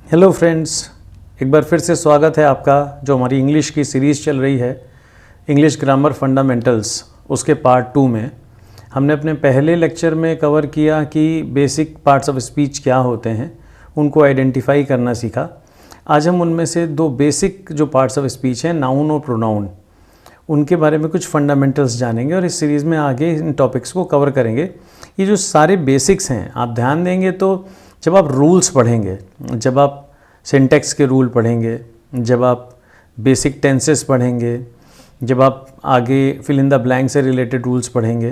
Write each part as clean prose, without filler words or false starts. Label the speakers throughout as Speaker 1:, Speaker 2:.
Speaker 1: Hello friends, एक बार फिर से स्वागत है आपका। जो हमारी इंग्लिश की सीरीज़ चल रही है इंग्लिश ग्रामर फंडामेंटल्स, उसके पार्ट 2 में हमने अपने पहले लेक्चर में कवर किया कि बेसिक पार्ट्स ऑफ स्पीच क्या होते हैं, उनको आइडेंटिफाई करना सीखा। आज हम उनमें से दो बेसिक जो पार्ट्स ऑफ स्पीच हैं, नाउन और प्रोनाउन, उनके बारे में कुछ फंडामेंटल्स जानेंगे और इस सीरीज़ में आगे इन टॉपिक्स को कवर करेंगे। ये जो सारे बेसिक्स हैं, आप ध्यान देंगे तो जब आप रूल्स पढ़ेंगे, जब आप सिंटैक्स के रूल पढ़ेंगे, जब आप बेसिक टेंसेस पढ़ेंगे, जब आप आगे फिल इन द ब्लैंक से रिलेटेड रूल्स पढ़ेंगे,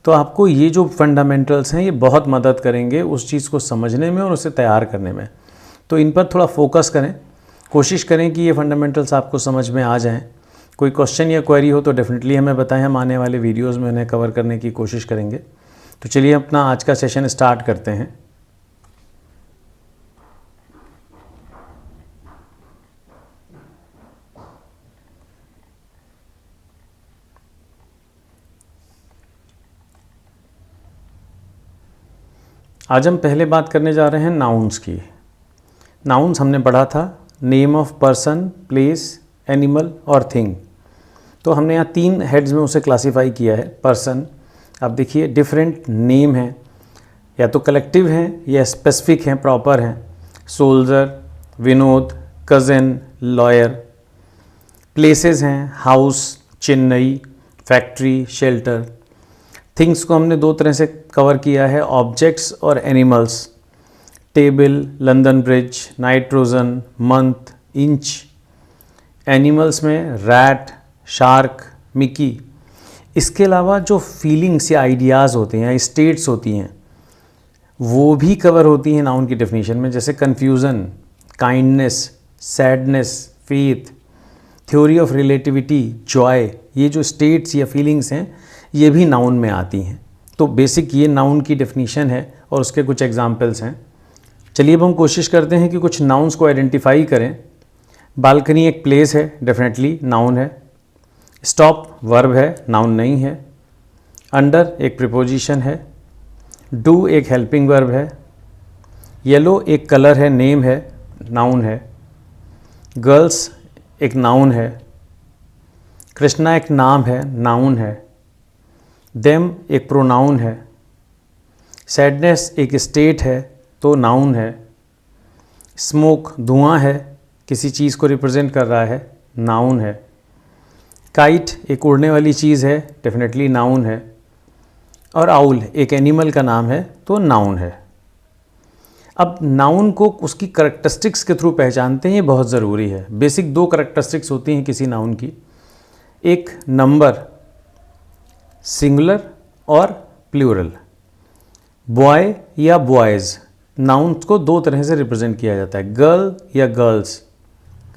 Speaker 1: तो आपको ये जो फंडामेंटल्स हैं ये बहुत मदद करेंगे उस चीज़ को समझने में और उसे तैयार करने में। तो इन पर थोड़ा फोकस करें, कोशिश करें कि ये फंडामेंटल्स आपको समझ में आ जाएं। कोई क्वेश्चन या क्वेरी हो तो डेफिनेटली हमें बताएं, हम आने वाले वीडियोज़ में उन्हें कवर करने की कोशिश करेंगे। तो चलिए अपना आज का सेशन स्टार्ट करते हैं। आज हम पहले बात करने जा रहे हैं नाउन्स की। नाउन्स हमने पढ़ा था name of person, place, animal और थिंग। तो हमने यहाँ 3 हेड्स में उसे क्लासीफाई किया है। पर्सन, आप देखिए डिफरेंट नेम हैं, या तो कलेक्टिव हैं या स्पेसिफिक हैं, प्रॉपर हैं। Soldier, Vinod, cousin, lawyer. Places हैं house, Chennai, factory, shelter. Things को हमने 2 तरह से कवर किया है, ऑब्जेक्ट्स और animals. Table, London bridge, nitrogen, month, inch. Animals में रैट, शार्क, मिकी। इसके अलावा जो फीलिंग्स या आइडियाज़ होते हैं या स्टेट्स होती हैं वो भी कवर होती हैं नाउन की डेफिनेशन में, जैसे confusion, kindness, sadness, faith, theory of relativity, Joy. ये जो स्टेट्स या फीलिंग्स हैं ये भी नाउन में आती हैं। तो बेसिक ये नाउन की डेफिनेशन है और उसके कुछ एग्जाम्पल्स हैं। चलिए अब हम कोशिश करते हैं कि कुछ नाउन्स को आइडेंटिफाई करें। बालकनी एक प्लेस है, डेफिनेटली नाउन है। स्टॉप वर्ब है, नाउन नहीं है। अंडर एक प्रीपोजिशन है। डू एक हेल्पिंग वर्ब है। येलो एक कलर है, नेम है, नाउन है। गर्ल्स एक नाउन है। कृष्णा एक नाम है, नाउन है। देम एक प्रोनाउन है। सैडनेस एक स्टेट है तो नाउन है। स्मोक धुआं है, किसी चीज़ को रिप्रेजेंट कर रहा है, नाउन है। काइट एक उड़ने वाली चीज़ है, डेफिनेटली नाउन है। और आउल एक एनिमल का नाम है तो नाउन है। अब नाउन को उसकी करैक्टरिस्टिक्स के थ्रू पहचानते हैं, ये बहुत ज़रूरी है। बेसिक 2 करैक्टरिस्टिक्स होती हैं किसी नाउन की, एक नंबर, सिंगुलर और प्लूरल। बॉय या बॉयज़, नाउन्स को 2 तरह से रिप्रेजेंट किया जाता है, गर्ल या गर्ल्स।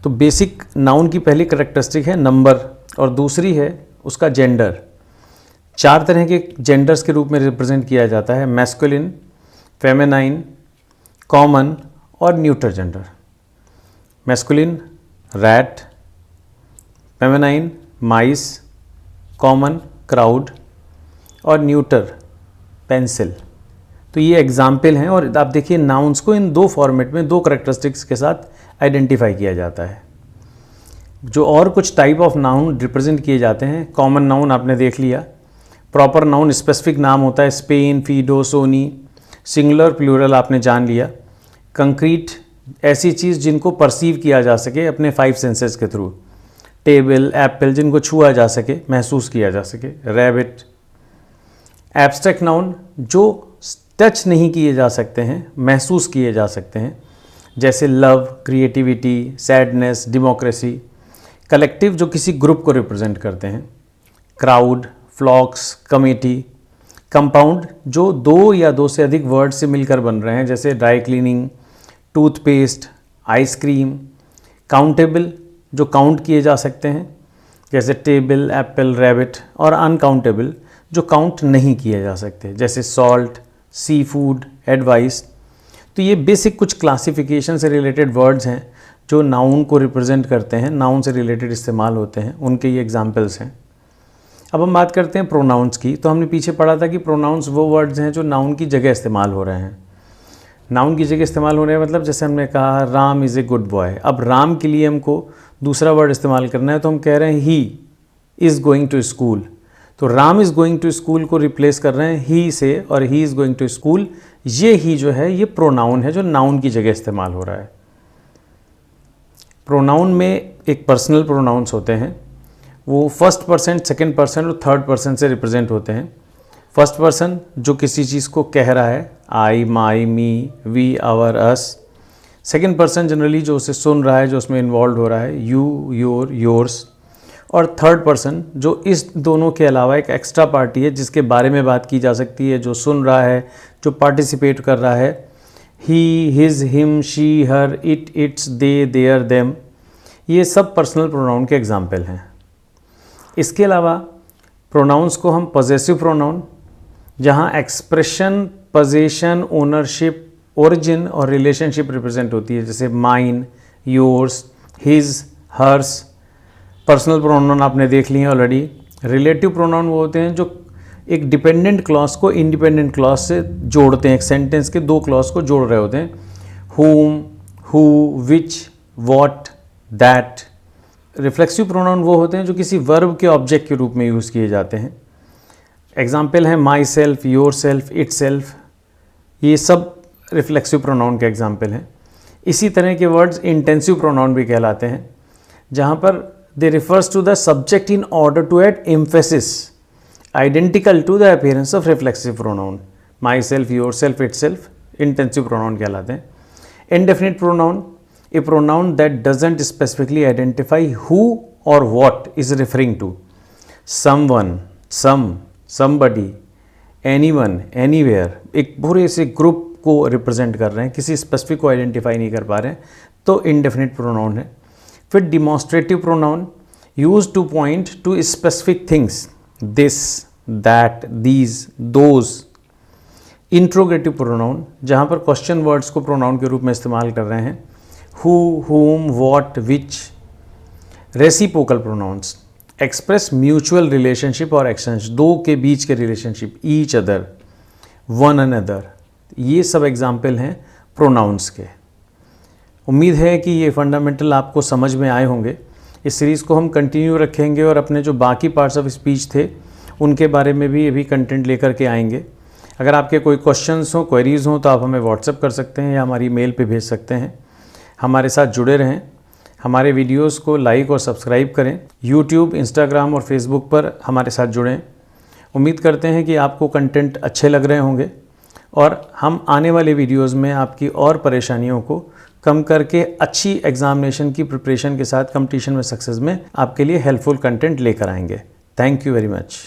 Speaker 1: तो बेसिक नाउन की पहली करैक्टरिस्टिक है नंबर और दूसरी है उसका जेंडर। 4 तरह के जेंडर्स के रूप में रिप्रेजेंट किया जाता है, मैस्कुलिन, फेमिनाइन, कॉमन और neutral gender. Masculine rat, feminine mice, common crowd और न्यूटर पेंसिल। तो ये एग्जाम्पल हैं और आप देखिए नाउन्स को इन 2 फॉर्मेट में 2 करैक्टरिस्टिक्स के साथ आइडेंटिफाई किया जाता है। जो और कुछ टाइप ऑफ नाउन रिप्रेजेंट किए जाते हैं, कॉमन नाउन आपने देख लिया। प्रॉपर नाउन स्पेसिफिक नाम होता है, Spain, Fido, Sony. Singular plural आपने जान लिया। कंक्रीट ऐसी चीज़ जिनको परसीव किया जा सके अपने 5 सेंसेस के थ्रू। टेबल, एप्पल जिनको छुआ जा सके, महसूस किया जा सके। रैबिट। एब्स्ट्रैक्ट नाउन जो टच नहीं किए जा सकते हैं, महसूस किए जा सकते हैं, जैसे love, creativity, sadness, democracy. Collective जो किसी ग्रुप को रिप्रेजेंट करते हैं, क्राउड, फ्लॉक्स, कमेटी। कंपाउंड जो 2 या 2 से अधिक वर्ड से मिलकर बन रहे हैं, जैसे dry cleaning, toothpaste, ice cream. Countable जो काउंट किए जा सकते हैं, जैसे टेबल, एप्पल, रैबिट। और अनकाउंटेबल जो काउंट नहीं किए जा सकते, जैसे सॉल्ट, सी फूड, एडवाइस। तो ये बेसिक कुछ क्लासिफिकेशन से रिलेटेड वर्ड्स हैं जो नाउन को रिप्रेजेंट करते हैं, नाउन से रिलेटेड इस्तेमाल होते हैं, उनके ये एग्जाम्पल्स हैं। अब हम बात करते हैं प्रोनाउंस की। तो हमने पीछे पढ़ा था कि प्रोनाउंस वो वर्ड्स हैं जो नाउन की जगह इस्तेमाल हो रहे हैं। नाउन की जगह इस्तेमाल हो रहे हैं, मतलब जैसे हमने कहा Ram is a good boy. अब राम के लिए हमको दूसरा वर्ड इस्तेमाल करना है, तो हम कह रहे हैं he is going to school. तो Ram is going to school को रिप्लेस कर रहे हैं ही से, और he is going to school, ये ही जो है ये प्रोनाउन है जो नाउन की जगह इस्तेमाल हो रहा है। प्रोनाउन में एक पर्सनल प्रोनाउंस होते हैं, वो फर्स्ट पर्सन, सेकंड पर्सन और थर्ड पर्सन से रिप्रेजेंट होते हैं। फर्स्ट पर्सन जो किसी चीज़ को कह रहा है, I, my, me, we, our, us. Second person generally जो उसे सुन रहा है, जो उसमें इन्वॉल्व हो रहा है, यू, योर, योर्स। और थर्ड पर्सन जो इस दोनों के अलावा एक एक्स्ट्रा पार्टी है जिसके बारे में बात की जा सकती है, जो सुन रहा है, जो पार्टिसिपेट कर रहा है, he, his, him, she, her, it, its, they, their, them. ये सब पर्सनल प्रोनाउन के एग्जाम्पल हैं। इसके अलावा प्रोनाउंस को हम पॉजेसिव प्रोनाउन, जहाँ एक्सप्रेशन, पोजीशन, ओनरशिप, ओरिजिन और रिलेशनशिप रिप्रेजेंट होती है, जैसे mine, yours, his, hers. Personal pronoun आपने देख लिए ऑलरेडी। रिलेटिव प्रोनाउन वो होते हैं जो एक डिपेंडेंट क्लॉज को इंडिपेंडेंट क्लॉज से जोड़ते हैं, एक सेंटेंस के दो क्लॉज को जोड़ रहे होते हैं, whom, who, which, what, that। Reflexive pronoun वो होते हैं जो किसी वर्ब के ऑब्जेक्ट के रूप में यूज़ किए जाते हैं। एग्जाम्पल हैं my self, yourself, it self. ये सब रिफ्लेक्सिव प्रोनाउन के एग्जाम्पल हैं। इसी तरह के वर्ड्स इंटेंसिव प्रोनाउन भी कहलाते हैं, जहाँ पर they refers to the subject in order to add emphasis identical to the appearance of reflexive pronoun. Myself, yourself, itself intensive pronoun कहलाते हैं। Indefinite pronoun, a pronoun that doesn't specifically identify who or what is referring to, someone, some, somebody, anyone, anywhere। एक पूरे से group को represent कर रहे हैं, किसी स्पेसिफिक को आइडेंटिफाई नहीं कर पा रहे हैं, तो इंडेफिनिट प्रोनाउन है। फिर demonstrative pronoun, use two point two specific things, this, that, these, those. Interrogative pronoun, जहाँ पर क्वेश्चन वर्ड्स को प्रोनाउन के रूप में इस्तेमाल कर रहे हैं, who, whom, what, which। Reciprocal pronouns, express mutual relationship और एक्सचेंज, दो के बीच के relationship, each other, one another. ये सब एग्जाम्पल हैं प्रोनाउंस के। उम्मीद है कि ये फंडामेंटल आपको समझ में आए होंगे। इस सीरीज़ को हम कंटिन्यू रखेंगे और अपने जो बाकी पार्ट्स ऑफ स्पीच थे उनके बारे में भी अभी कंटेंट लेकर के आएंगे। अगर आपके कोई क्वेश्चंस हो, क्वेरीज़ हों, तो आप हमें व्हाट्सएप कर सकते हैं या हमारी मेल पे भेज सकते हैं। हमारे साथ जुड़े रहें, हमारे वीडियोस को लाइक और सब्सक्राइब करें। यूट्यूब, इंस्टाग्राम और फेसबुक पर हमारे साथ जुड़ें। उम्मीद करते हैं कि आपको कंटेंट अच्छे लग रहे होंगे और हम आने वाले वीडियोस में आपकी और परेशानियों को कम करके अच्छी एग्जामिनेशन की प्रिपरेशन के साथ कंपटीशन में सक्सेस में आपके लिए हेल्पफुल कंटेंट लेकर आएंगे। Thank you very much.